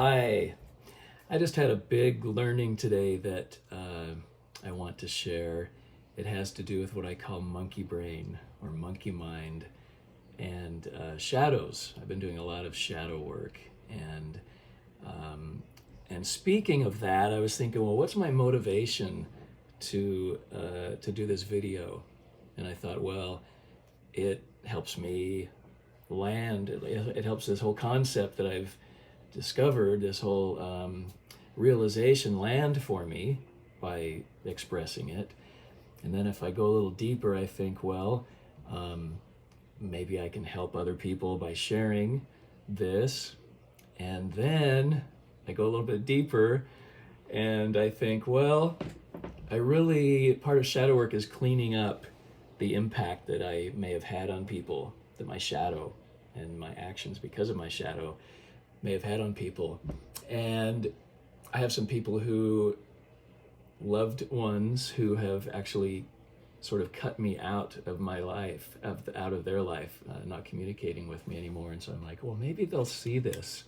Hi. I just had a big learning today that I want to share. It has to do with what I call monkey brain or monkey mind and shadows. I've been doing a lot of shadow work, and um, and speaking of that, I was thinking, well, what's my motivation to do this video? And I thought, well, it helps me land. It helps this whole concept that I've discovered, this whole realization, land for me by expressing it. And then if I go a little deeper, I think, well, um, maybe I can help other people by sharing this. And then I go a little bit deeper and I think, well, part of shadow work is cleaning up the impact that I may have had on people, that my shadow and my actions because of my shadow may have had on people. And I have some people who, loved ones who have actually sort of cut me out of my life, out of their life, not communicating with me anymore. And so I'm like, well, maybe they'll see this,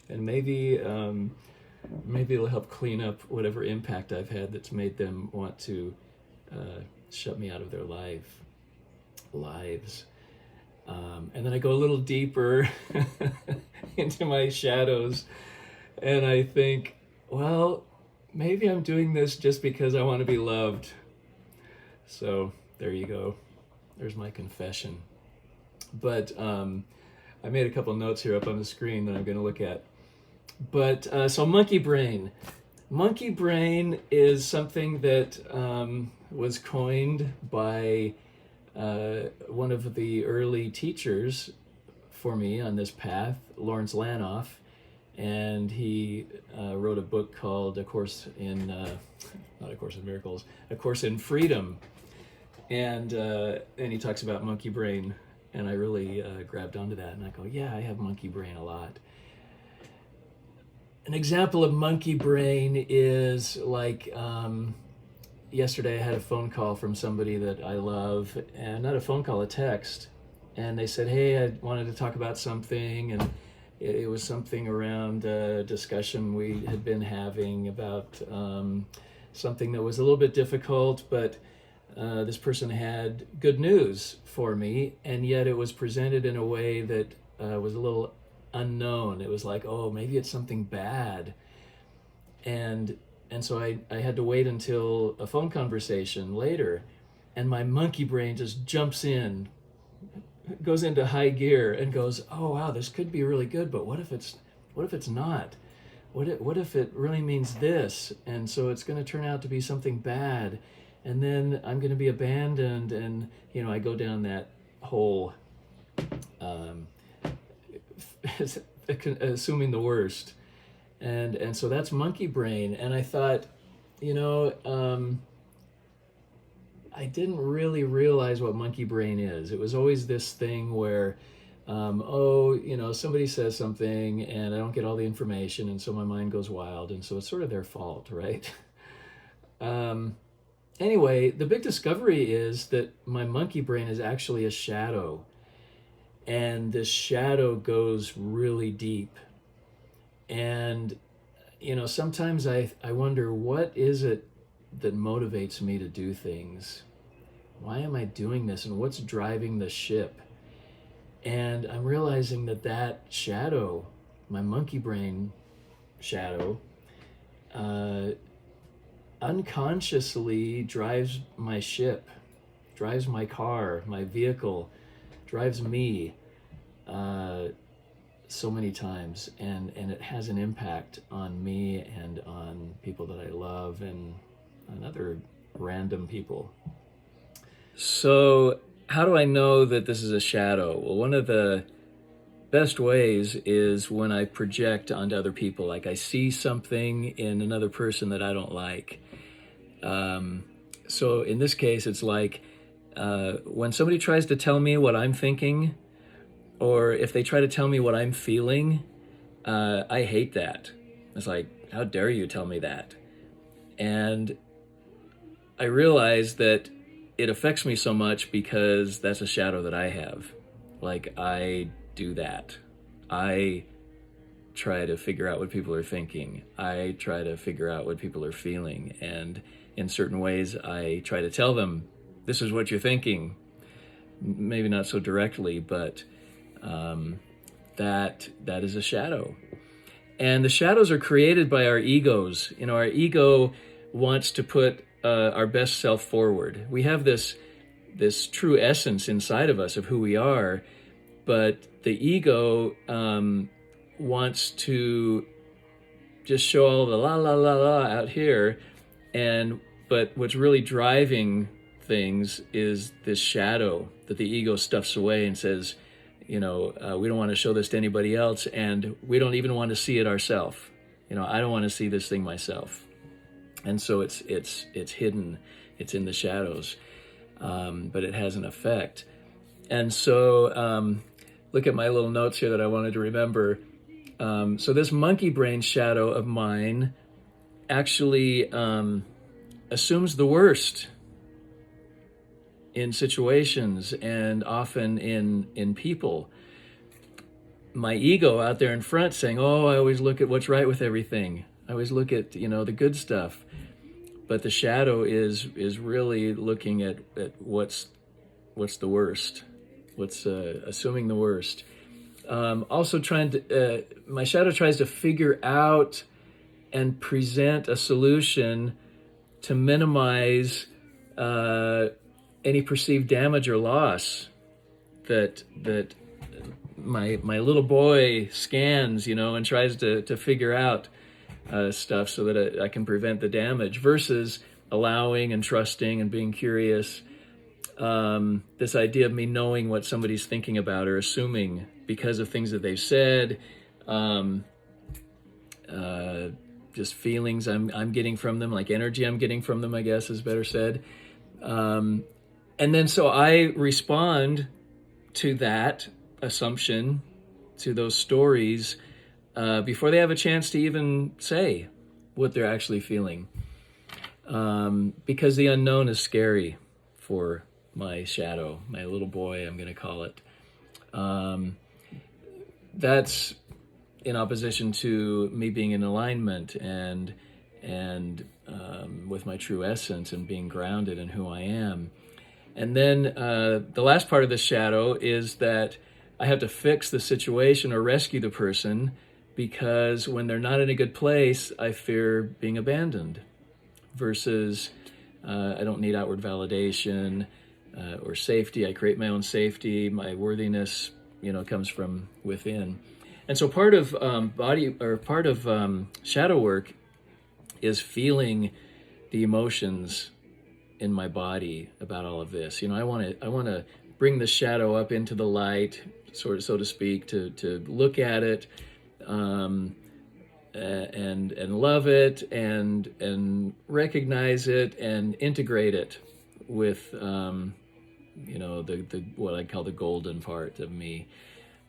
and maybe it'll help clean up whatever impact I've had that's made them want to shut me out of their lives. And then I go a little deeper into my shadows, and I think, well, maybe I'm doing this just because I want to be loved. So there you go. There's my confession. But I made a couple notes here up on the screen that I'm going to look at. But so monkey brain. Monkey brain is something that was coined by one of the early teachers for me on this path, Lawrence Lanoff, and he wrote a book called A Course in, not A Course in Miracles, A Course in Freedom, and he talks about monkey brain, and I really grabbed onto that, and I go, yeah, I have monkey brain a lot. An example of monkey brain is like, yesterday I had a phone call from somebody that I love, and not a phone call, a text, and they said, hey, I wanted to talk about something, and it was something around a discussion we had been having about something that was a little bit difficult, but this person had good news for me, and yet it was presented in a way that was a little unknown. It was like, oh, maybe it's something bad. And so I had to wait until a phone conversation later, and my monkey brain just jumps in, goes into high gear, and goes, oh wow, this could be really good, but what if it's not? What if it really means this? And so it's going to turn out to be something bad, and then I'm going to be abandoned, and I go down that whole assuming the worst. And so that's monkey brain. And I thought, I didn't really realize what monkey brain is. It was always this thing where, somebody says something and I don't get all the information, and so my mind goes wild, and so it's sort of their fault, right? Anyway, the big discovery is that my monkey brain is actually a shadow, and this shadow goes really deep. And sometimes I wonder, what is it that motivates me to do things? Why am I doing this, and what's driving the ship? And I'm realizing that shadow, my monkey brain shadow, unconsciously drives my ship, drives my car, my vehicle, drives me so many times, and it has an impact on me and on people that I love and on other random people. So how do I know that this is a shadow? Well, one of the best ways is when I project onto other people. Like, I see something in another person that I don't like. So in this case, it's like when somebody tries to tell me what I'm thinking, or if they try to tell me what I'm feeling, I hate that. It's like, how dare you tell me that? And I realize that it affects me so much because that's a shadow that I have. Like, I do that. I try to figure out what people are thinking. I try to figure out what people are feeling. And in certain ways, I try to tell them, this is what you're thinking. Maybe not so directly, but that is a shadow. And the shadows are created by our egos. Our ego wants to put our best self forward. We have this true essence inside of us of who we are, but the ego wants to just show all the la la la la out here, but what's really driving things is this shadow that the ego stuffs away and says, we don't want to show this to anybody else, and we don't even want to see it ourselves. I don't want to see this thing myself, and so it's hidden, it's in the shadows, but it has an effect. And so look at my little notes here that I wanted to remember. So this monkey brain shadow of mine actually assumes the worst in situations and often in people. My ego out there in front saying, oh, I always look at what's right with everything. I always look at, the good stuff. But the shadow is really looking at what's the worst, what's assuming the worst. Also my shadow tries to figure out and present a solution to minimize any perceived damage or loss that my little boy scans, and tries to figure out stuff so that I can prevent the damage, versus allowing and trusting and being curious. This idea of me knowing what somebody's thinking about or assuming because of things that they've said, just feelings I'm getting from them, like energy I'm getting from them, I guess is better said. And then so I respond to that assumption, to those stories, before they have a chance to even say what they're actually feeling. Because the unknown is scary for my shadow, my little boy, I'm going to call it. That's in opposition to me being in alignment and with my true essence and being grounded in who I am. And then the last part of the shadow is that I have to fix the situation or rescue the person, because when they're not in a good place, I fear being abandoned, versus I don't need outward validation or safety. I create my own safety. My worthiness, comes from within. And so part of shadow work is feeling the emotions in my body about all of this. I want to bring the shadow up into the light, so to speak, to look at it, and love it, and recognize it, and integrate it with the what I call the golden part of me.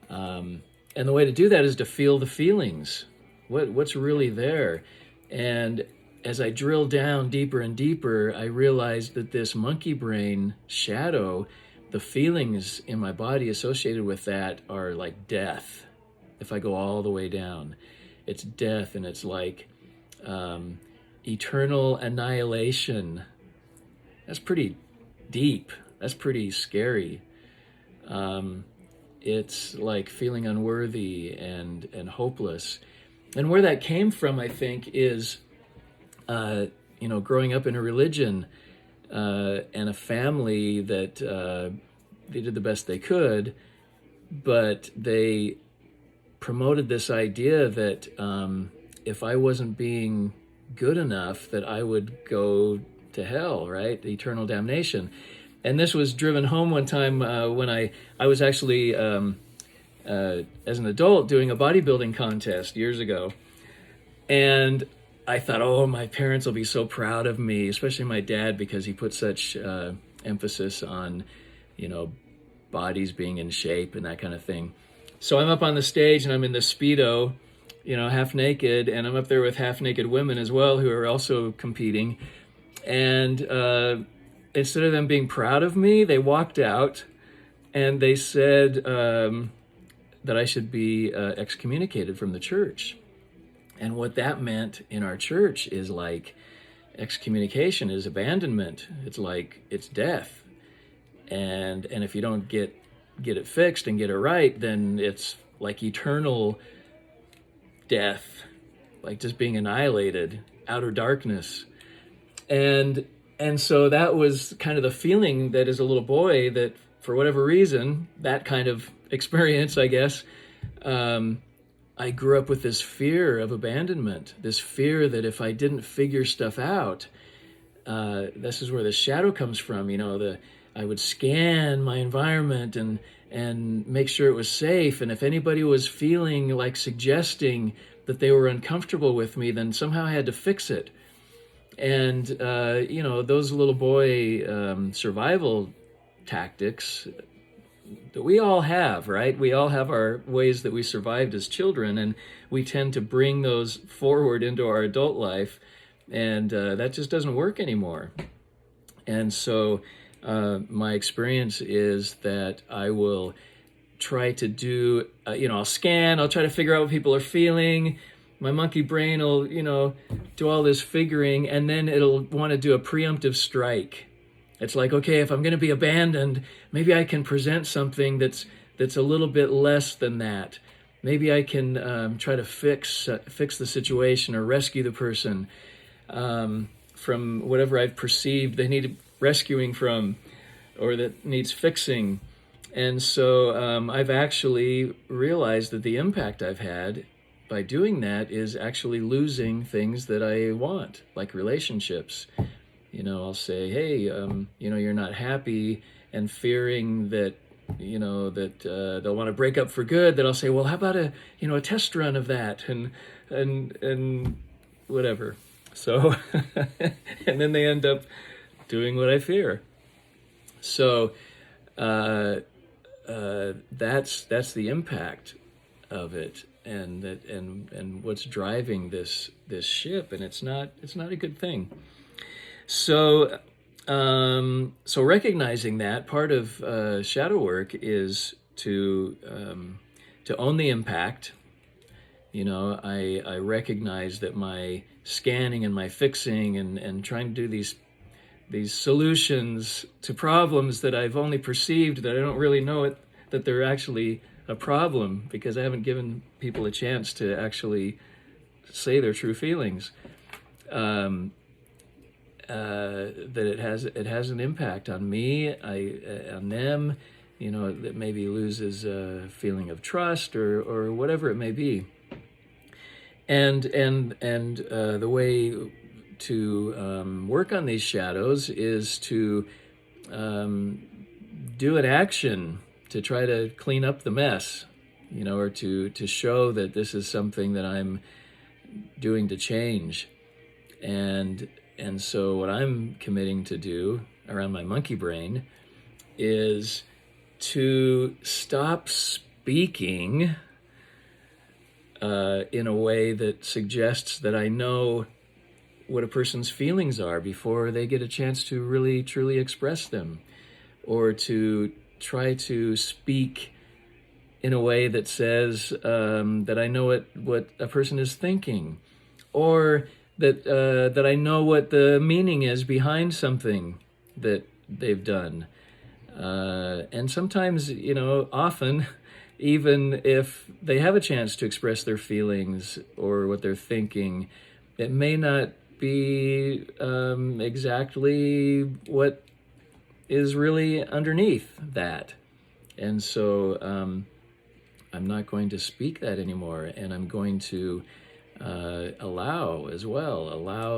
And the way to do that is to feel the feelings, what's really there. And as I drill down deeper and deeper, I realized that this monkey brain shadow, the feelings in my body associated with that are like death. If I go all the way down, it's death, and it's like eternal annihilation. That's pretty deep. That's pretty scary. It's like feeling unworthy and hopeless. And where that came from, I think, is growing up in a religion and a family that they did the best they could, but they promoted this idea that if I wasn't being good enough, that I would go to hell, right? Eternal damnation. And this was driven home one time when I was actually, as an adult, doing a bodybuilding contest years ago. And I thought, oh, my parents will be so proud of me, especially my dad, because he put such emphasis on, bodies being in shape and that kind of thing. So I'm up on the stage and I'm in the Speedo, half naked, and I'm up there with half naked women as well who are also competing. And instead of them being proud of me, they walked out and they said, that I should be excommunicated from the church. And what that meant in our church is like excommunication is abandonment. It's like it's death. And if you don't get it fixed and get it right, then it's like eternal death, like just being annihilated, outer darkness. And so that was kind of the feeling that as a little boy, that for whatever reason, that kind of experience, I guess, I grew up with this fear of abandonment, this fear that if I didn't figure stuff out, this is where the shadow comes from. I would scan my environment and make sure it was safe. And if anybody was feeling like suggesting that they were uncomfortable with me, then somehow I had to fix it. And, those little boy survival tactics that we all have, right? We all have our ways that we survived as children, and we tend to bring those forward into our adult life, and that just doesn't work anymore. And so my experience is that I will try to do, I'll scan, I'll try to figure out what people are feeling. My monkey brain will, do all this figuring, and then it'll want to do a preemptive strike. It's like, okay, if I'm going to be abandoned, maybe I can present something that's a little bit less than that. Maybe I can try to fix the situation or rescue the person from whatever I've perceived they need rescuing from, or that needs fixing. And so I've actually realized that the impact I've had by doing that is actually losing things that I want, like relationships. I'll say, hey, you're not happy, and fearing that, they'll want to break up for good, that I'll say, well, how about a test run of that, and whatever. So, and then they end up doing what I fear. So, that's the impact of it, and what's driving this ship, and it's not a good thing. So recognizing that, part of shadow work is to own the impact. I recognize that my scanning and my fixing and trying to do these solutions to problems that I've only perceived, that I don't really know that they're actually a problem, because I haven't given people a chance to actually say their true feelings. That it has an impact on me, on them, that maybe loses a feeling of trust or whatever it may be. And the way to work on these shadows is to do an action to try to clean up the mess, or to show that this is something that I'm doing to change. And so what I'm committing to do around my monkey brain is to stop speaking in a way that suggests that I know what a person's feelings are before they get a chance to really truly express them, or to try to speak in a way that says that I know what a person is thinking, or that I know what the meaning is behind something that they've done. And sometimes, often, even if they have a chance to express their feelings or what they're thinking, it may not be exactly what is really underneath that. And so I'm not going to speak that anymore, and I'm going to allow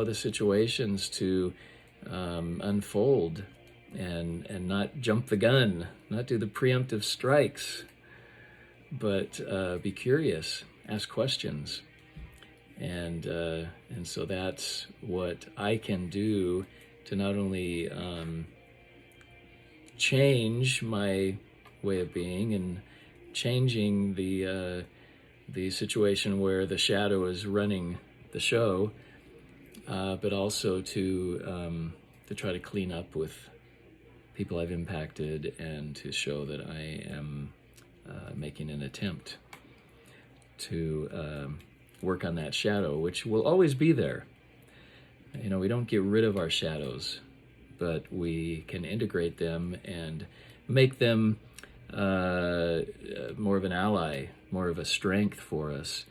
the situations to unfold, and not jump the gun, not do the preemptive strikes, but be curious, ask questions. And so that's what I can do to not only change my way of being and changing the situation where the shadow is running the show, but also to try to clean up with people I've impacted, and to show that I am making an attempt to work on that shadow, which will always be there. You know, we don't get rid of our shadows, but we can integrate them and make them more of an ally, more of a strength for us.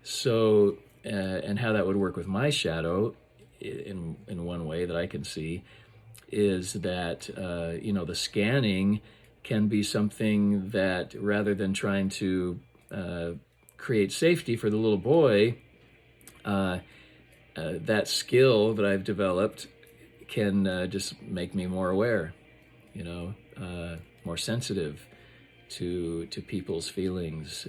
So, and how that would work with my shadow, in one way that I can see, is that you know, the scanning can be something that, rather than trying to create safety for the little boy, that skill that I've developed can just make me more aware, you know, more sensitive to people's feelings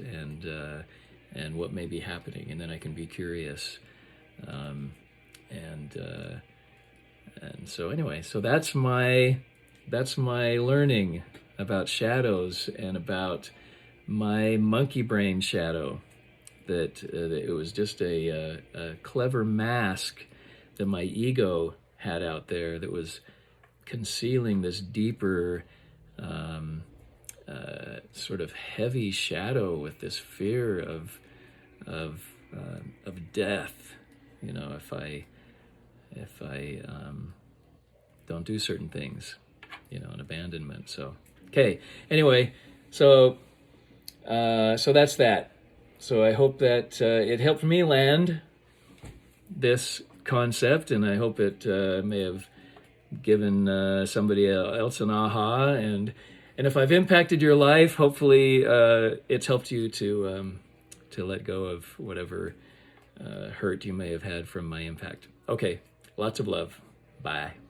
and what may be happening, and then I can be curious, and so anyway, so that's my learning about shadows and about my monkey brain shadow. That it was just a clever mask that my ego had out there that was concealing this deeper sort of heavy shadow with this fear of death. You know, if I don't do certain things, you know, and abandonment. So okay. Anyway, so that's that. So I hope that it helped me land this concept, and I hope it may have given somebody else an aha. And if I've impacted your life, hopefully it's helped you to let go of whatever hurt you may have had from my impact. Okay, lots of love. Bye.